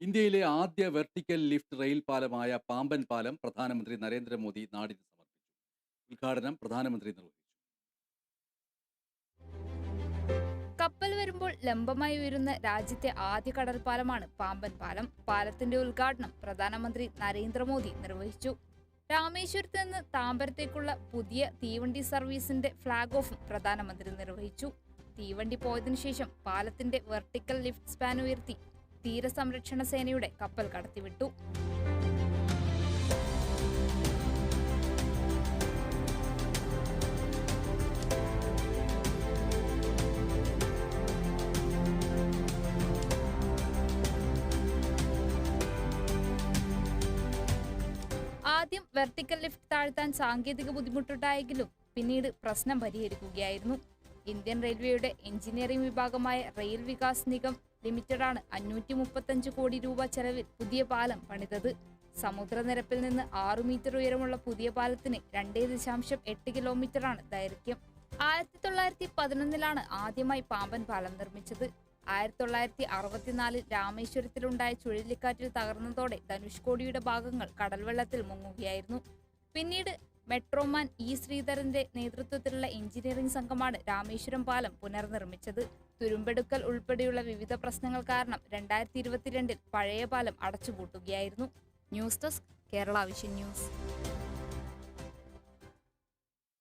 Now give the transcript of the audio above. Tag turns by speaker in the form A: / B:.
A: ഇന്ത്യയിലെ ആദ്യ vertical lift rail പാലമായ Pamban പാലം പ്രധാനമന്ത്രി നരേന്ദ്രമോദി നാടിന് സമർപ്പിച്ചു. ഉദ്ഘാടനം പ്രധാനമന്ത്രി നിർവഹിച്ചു.
B: കപ്പൽ വരുമ്പോൾ ലംബമായി ഉയരുന്ന രാജ്യത്തെ ആദ്യ കടൽപ്പാലമാണ് പാമ്പൻ പാലം. പാലത്തിന്റെ ഉദ്ഘാടനം പ്രധാനമന്ത്രി നരേന്ദ്രമോദി നിർവഹിച്ചു. രാമേശ്വരത്ത് നിന്ന് താമ്പരത്തേക്കുള്ള പുതിയ തീവണ്ടി സർവീസിന്റെ ഫ്ളാഗ് ഓഫും പ്രധാനമന്ത്രി നിർവഹിച്ചു. തീവണ്ടി പോയതിനു ശേഷം പാലത്തിന്റെ വെർട്ടിക്കൽ ലിഫ്റ്റ് സ്പാൻ ഉയർത്തി തീരസംരക്ഷണ സേനയുടെ കപ്പൽ കടത്തിവിട്ടു. ആദ്യം വെർട്ടിക്കൽ ലിഫ്റ്റ് താഴ്ത്താൻ സാങ്കേതിക ബുദ്ധിമുട്ടുണ്ടായെങ്കിലും പിന്നീട് പ്രശ്നം പരിഹരിക്കുകയായിരുന്നു. ഇന്ത്യൻ റെയിൽവേയുടെ എഞ്ചിനീയറിംഗ് വിഭാഗമായ റെയിൽ വികാസ് നിഗം ലിമിറ്റഡാണ് 535 കോടി രൂപ ചെലവിൽ പുതിയ പാലം പണിതത്. സമുദ്രനിരപ്പിൽ നിന്ന് 6 മീറ്റർ ഉയരമുള്ള പുതിയ പാലത്തിന് 2.8 കിലോമീറ്ററാണ് ദൈർഘ്യം. 1911 ആദ്യമായി പാമ്പൻ പാലം നിർമ്മിച്ചത്. 1964 രാമേശ്വരത്തിലുണ്ടായ ചുഴലിക്കാറ്റിൽ തകർന്നതോടെ ധനുഷ്കോടിയുടെ ഭാഗങ്ങൾ കടൽവെള്ളത്തിൽ മുങ്ങുകയായിരുന്നു. പിന്നീട് മെട്രോമാൻ ശ്രീധരന്റെ നേതൃത്വത്തിലുള്ള എഞ്ചിനീയറിംഗ് സംഘമാണ് രാമേശ്വരം പാലം പുനർനിർമ്മിച്ചത്. തുരുമ്പെടുക്കൽ ഉൾപ്പെടെയുള്ള വിവിധ പ്രശ്നങ്ങൾ കാരണം 2022 പഴയ പാലം അടച്ചുപൂട്ടുകയായിരുന്നു. News desk Kerala vision news.